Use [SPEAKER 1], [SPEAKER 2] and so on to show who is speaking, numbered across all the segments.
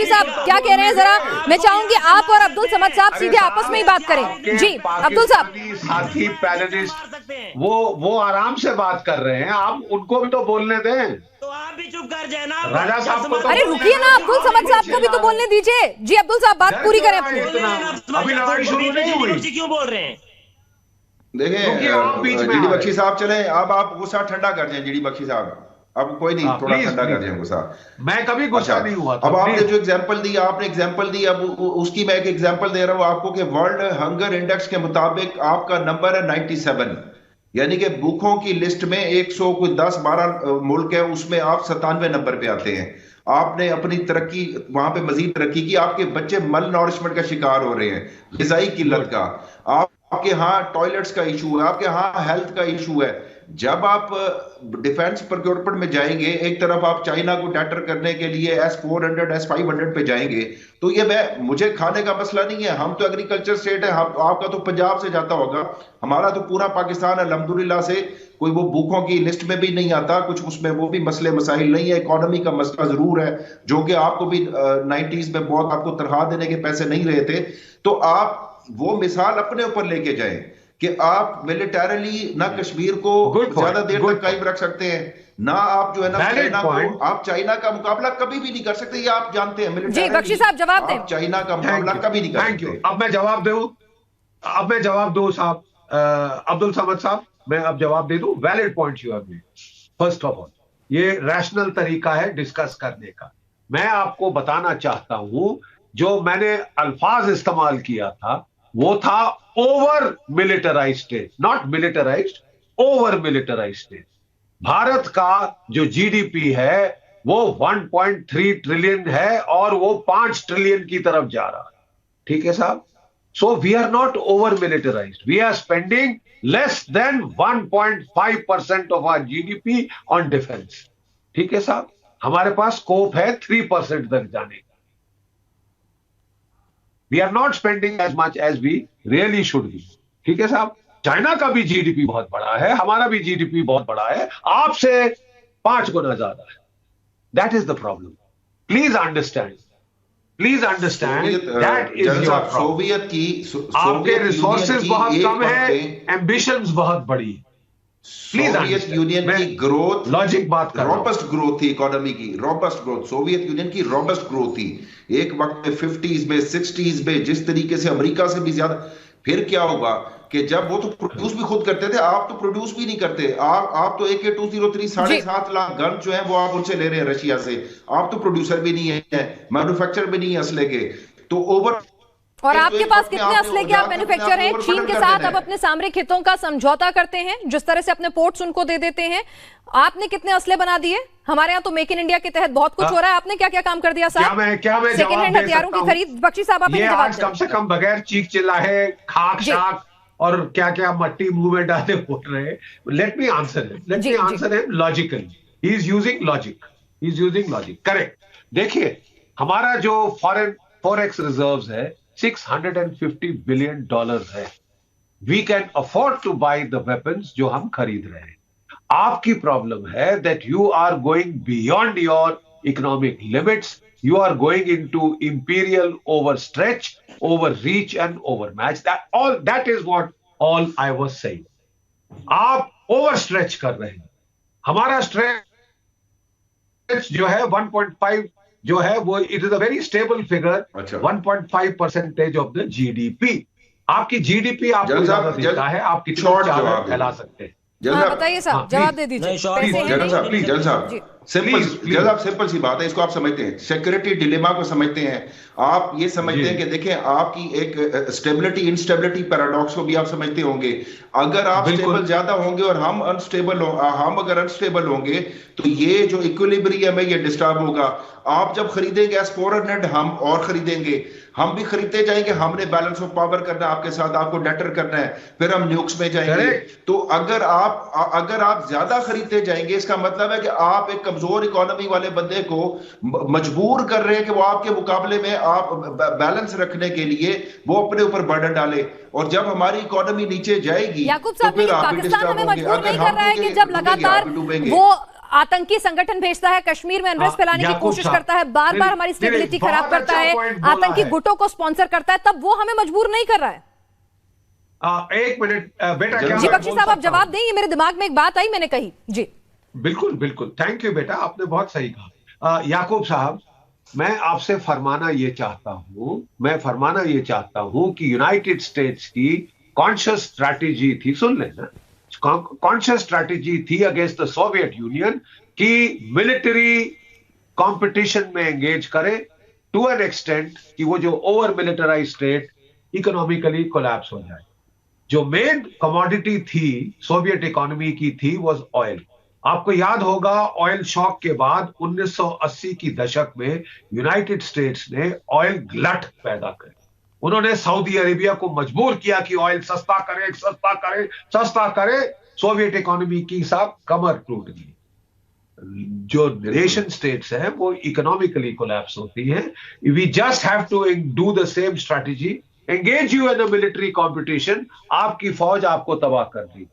[SPEAKER 1] बख्शी साहब क्या कह रहे हैं, जरा मैं चाहूंगी आप और अब्दुल समद साहब सीधे आपस में ही बात करें। जी अब्दुल साहब।
[SPEAKER 2] साथी पैनलिस्ट वो आराम से बात कर रहे हैं, आप उनको भी तो बोलने दें।
[SPEAKER 3] तो आप भी चुप कर जाए ना
[SPEAKER 2] राजा साहब को।
[SPEAKER 1] अरे रुकिए ना, अब्दुल समद साहब को भी तो बोलने दीजिए। जी अब्दुल साहब बात पूरी करें अपनी।
[SPEAKER 2] अभी लड़ाई शुरू नहीं हुई,
[SPEAKER 3] क्यों बोल रहे हैं?
[SPEAKER 4] देखिए जीडी बख्शी साहब चले, अब आप गुस्सा ठंडा कर दें। जीडी बख्शी साहब अब कोई नहीं, थोड़ा ठंडा कर दें गुस्सा।
[SPEAKER 2] मैं कभी गुस्सा नहीं हुआ।
[SPEAKER 4] अब आपने जो एग्जांपल दी, आपने एग्जांपल दी, अब उसकी मैं एक एग्जांपल दे रहा हूं आपको कि वर्ल्ड हंगर इंडेक्स के मुताबिक आपका नंबर है 97, यानी कि भूखों की लिस्ट में 110-12 मुल्क है, उसमें आप 97 नंबर पे आते हैं। आपने अपनी तरक्की वहां पे मजीद तरक्की की, आपके बच्चे मल नॉरिशमेंट का शिकार हो रहे हैं, ग़िज़ाई किल्लत का, आपके यहाँ टॉयलेट्स का इशू है, आपके यहाँ हेल्थ का इशू है। जब आप डिफेंस प्रोक्योरमेंट में जाएंगे, एक तरफ आप चाइना को डैटर करने के लिए S-400 S-500 पे जाएंगे, तो ये मुझे खाने का मसला नहीं है, हम तो एग्रीकल्चर स्टेट है, आपका तो पंजाब से जाता होगा, हमारा तो पूरा पाकिस्तान अल्हम्दुलिल्लाह से कोई वो भूखों की लिस्ट में भी नहीं आता, कुछ उसमें वो भी मसले मसाइल नहीं है। इकोनॉमी का मसला जरूर है, जो कि आपको भी 90s में बहुत आपको तनख्वाह देने के पैसे नहीं रहे थे। तो आप वो मिसाल अपने ऊपर लेके जाएं कि आप मिलिटरीली ना कश्मीर को ज्यादा देर तक कायम रख सकते हैं, ना आप जो है ना चाइना को, आप चाइना का मुकाबला कभी भी नहीं कर सकते, ये आप जानते हैं।
[SPEAKER 1] जी बख्शी साहब जवाब दें।
[SPEAKER 4] चाइना का मुकाबला कभी नहीं कर सकते।
[SPEAKER 2] अब मैं जवाब दूं साहब, अब्दुल समद साहब, मैं अब जवाब दे दूं। Valid point you have made. First of all, ये रैशनल तरीका है डिस्कस करने का। मैं आपको बताना चाहता हूं, जो मैंने अल्फाज इस्तेमाल किया था वो था over militarized state, not militarized, over militarized state. Bharat का जो जीडीपी है वो 1.3 ट्रिलियन है और वो 5 ट्रिलियन की तरफ जा रहा है। ठीक है साहब? So we are not over militarized, we are spending less than 1.5% of our GDP on defence. ठीक है साहब? हमारे पास स्कोप है 3% तक जाने का। We are not spending as much as we really should be. ठीक है साहब? चाइना का भी जीडीपी बहुत बड़ा है, हमारा भी जीडीपी बहुत बड़ा है, आपसे 5 गुना ज्यादा है। That is the problem. Please understand. Please understand that is your problem. आपके रिसोर्सेज बहुत कम है, एम्बिशंस बहुत बड़ी है।
[SPEAKER 4] सोवियत यूनियन की ग्रोथ,
[SPEAKER 2] लॉजिक बात कर,
[SPEAKER 4] रॉबस्ट ग्रोथ थी इकोनॉमी की, रॉबस्ट ग्रोथ, सोवियत यूनियन की रॉबस्ट ग्रोथ थी एक वक्त में 50s में 60s में, जिस तरीके से अमेरिका से भी ज्यादा। फिर क्या होगा कि जब वो तो प्रोड्यूस भी खुद करते थे, आप तो प्रोड्यूस भी नहीं करते। आप तो AK-203 7.5 लाख गन जो है वो आप उनसे ले रहे हैं रशिया से, आप तो प्रोड्यूसर भी नहीं है, मैन्युफैक्चर भी नहीं है असले के। तो ओवर,
[SPEAKER 1] और आपके पास कितने असले के आप मैन्युफैक्चर हैं? चीन के साथ आप अपने सामरिक हितों का समझौता करते हैं, जिस तरह से अपने पोर्ट्स उनको दे देते हैं। आपने कितने असले बना दिए? हमारे यहाँ तो मेक इन इंडिया के तहत बहुत कुछ हो रहा है, आपने क्या क्या काम कर दिया साहब? सेकेंड हैंड हथियारों की खरीद। बख्शी साहब आप
[SPEAKER 2] कम से कम बगैर चीख चिल्लाए, खाक शाक और क्या क्या मट्टी मुंह में डाले बोल रहे हैं। Let me answer him logically. He is using logic, correct. देखिए, हमारा जो फॉरेक्स रिजर्व्स है 650 बिलियन डॉलर है। We can afford to buy the weapons जो हम खरीद रहे हैं। आपकी प्रॉब्लम है that you are going beyond your economic limits, you are going into imperial overstretch, overreach and overmatch. That is what all I was saying. आप overstretch कर रहे हैं। हमारा स्ट्रेच जो है 1.5 जो है वो it is a very stable figure, 1.5% of the GDP. आपकी जीडीपी आपको ज्यादा देता है, आप कितना ज्यादा फैला सकते हैं।
[SPEAKER 1] बताइए साहब, जवाब दे दीजिए।
[SPEAKER 4] जल साहब सिंपल सी बात है, इसको आप समझते हैं, सिक्योरिटी डिलेमा को समझते हैं आप। ये समझते हैं कि देखें, आपकी एक स्टेबिलिटी इंस्टेबिलिटी पैराडॉक्स को भी आप समझते होंगे। अगर आप स्टेबल ज्यादा होंगे और हम अगर अनस्टेबल होंगे तो ये जो इक्विलिब्रियम है ये डिस्टर्ब होगा। आप जब खरीदेंगे S-400, हम और खरीदेंगे, हम भी खरीदते जाएंगे, हमने बैलेंस ऑफ पावर करना है आपके साथ, आपको डेटर करना है, फिर हम न्यूक्स में जाएंगे। तो अगर आप ज्यादा खरीदते जाएंगे, इसका मतलब है कि आप एक कमजोर इकोनॉमी वाले बंदे को मजबूर कर रहे हैं कि वो आपके मुकाबले में आप बैलेंस रखने के लिए वो अपने ऊपर बर्डन डाले। और जब हमारी इकोनॉमी नीचे जाएगी
[SPEAKER 1] याकूब साहब, पाकिस्तान हमें मजबूर नहीं कर रहा है कि जब लगातार वो आतंकी संगठन भेजता है, कश्मीर में अनरेस्ट फैलाने की कोशिश करता है, बार बार हमारी स्टेबिलिटी खराब करता है, आतंकी गुटों को स्पॉन्सर करता है, तब वो हमें मजबूर नहीं कर रहा है।
[SPEAKER 2] एक मिनट बेटा,
[SPEAKER 1] जी बख्शी साहब आप जवाब दें, ये मेरे दिमाग में एक बात आई, मैंने कही। जी
[SPEAKER 2] बिल्कुल बिल्कुल, थैंक यू बेटा, आपने बहुत सही कहा। याकूब साहब, मैं आपसे फरमाना ये चाहता हूं कि यूनाइटेड स्टेट्स की कॉन्शियस स्ट्रैटेजी थी, सुन लेना, कॉन्शियस स्ट्रैटेजी थी अगेंस्ट द सोवियत यूनियन कि मिलिट्री कंपटीशन में एंगेज करे टू एन एक्सटेंट कि वो जो over militarise state economically collapse हो जाए। जो मेन कमोडिटी थी सोवियत इकोनॉमी की थी वाज ऑयल। आपको याद होगा ऑयल शॉक के बाद 1980 की दशक में यूनाइटेड स्टेट्स ने ऑयल ग्लट पैदा करी। उन्होंने सऊदी अरेबिया को मजबूर किया कि ऑयल सस्ता करे। सोवियत इकोनॉमी की साहब कमर टूट गई। जो नेशन स्टेट्स हैं वो इकोनॉमिकली कोलैप्स होती हैं। We just have to do the same strategy, engage you in a military competition. आपकी फौज आपको तबाह कर दी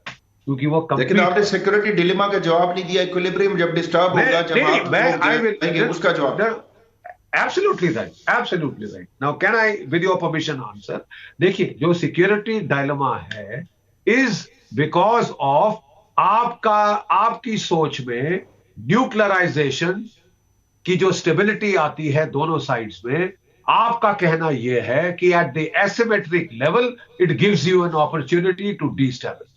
[SPEAKER 2] क्योंकि वो,
[SPEAKER 4] लेकिन आपने सिक्योरिटी डिलेमा का जवाब नहीं दिया। इक्विलिब्रियम जब डिस्टर्ब होगा, जब उसका जवाब।
[SPEAKER 2] Absolutely right. Now can I with your permission answer? देखिए, जो सिक्योरिटी डायलेमा है is because of आपकी सोच में न्यूक्लियराइजेशन की जो स्टेबिलिटी आती है दोनों साइड्स में, आपका कहना यह है कि at the asymmetric level it gives you an opportunity to destabilize.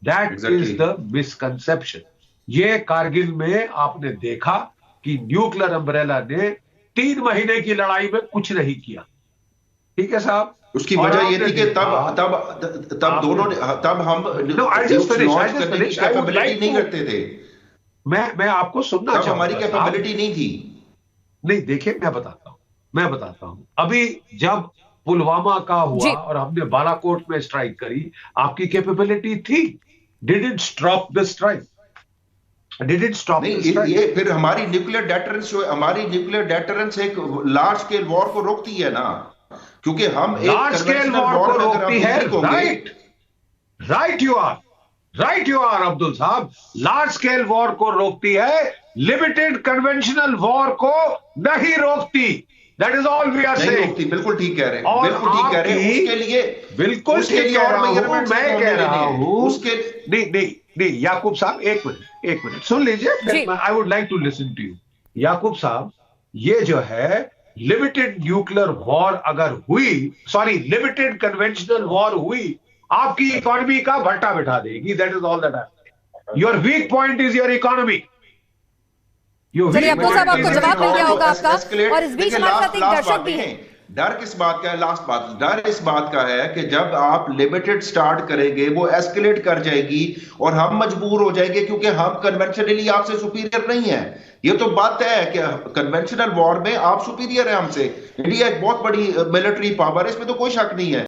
[SPEAKER 2] That is the misconception. ये कारगिल में आपने देखा कि न्यूक्लियर अम्ब्रेला ने 3 महीने की लड़ाई में कुछ नहीं किया। ठीक है साहब,
[SPEAKER 4] उसकी वजह ये थी कि तब दोनों ने, तब हम कैपेबिलिटी नहीं करते थे।
[SPEAKER 2] मैं आपको सुनना चाहता हूं,
[SPEAKER 4] हमारी कैपेबिलिटी नहीं थी।
[SPEAKER 2] नहीं, देखिए मैं बताता हूं। अभी जब पुलवामा का हुआ और हमने बालाकोट में स्ट्राइक करी, आपकी कैपेबिलिटी थी। Did it stop the strike?
[SPEAKER 4] ये फिर हमारी न्यूक्लियर डेटरेंस एक लार्ज स्केल वॉर को रोकती है ना, क्योंकि हम एक
[SPEAKER 2] लार्ज स्केल वॉर को रोकती है। राइट यू आर अब्दुल साहब, लार्ज स्केल वॉर को रोकती है, लिमिटेड कन्वेंशनल वॉर को नहीं रोकती। That is all we are saying.
[SPEAKER 4] बिल्कुल ठीक कह रहे हैं, बिल्कुल ठीक कह रहे हैं। उसके लिए
[SPEAKER 2] बिल्कुल मैं कह रहा हूं उसके नहीं याकूब साहब, एक मिनट सुन लीजिए, I would like to listen to you. Yakub साहब, ये जो है लिमिटेड न्यूक्लियर वॉर अगर हुई, लिमिटेड कन्वेंशनल वॉर हुई, आपकी इकोनॉमी का भट्टा बिठा देगी। That is all that I am. Your weak point is your economy.
[SPEAKER 1] चलिए अब्दुल साहब, आपको जवाब मिल गया होगा आपका। और इस बीच हमारे साथ एक दर्शक भी है।
[SPEAKER 4] डर किस बात का है? लास्ट बात, डर इस बात का है कि जब आप लिमिटेड स्टार्ट करेंगे वो एस्केलेट कर जाएगी और हम मजबूर हो जाएंगे, क्योंकि हम कन्वेंशनली आपसे सुपीरियर नहीं है। ये तो बात है कि कन्वेंशनल वॉर में आप सुपीरियर है हमसे। इंडिया एक बहुत बड़ी मिलिट्री पावर है, इसमें तो कोई शक नहीं है।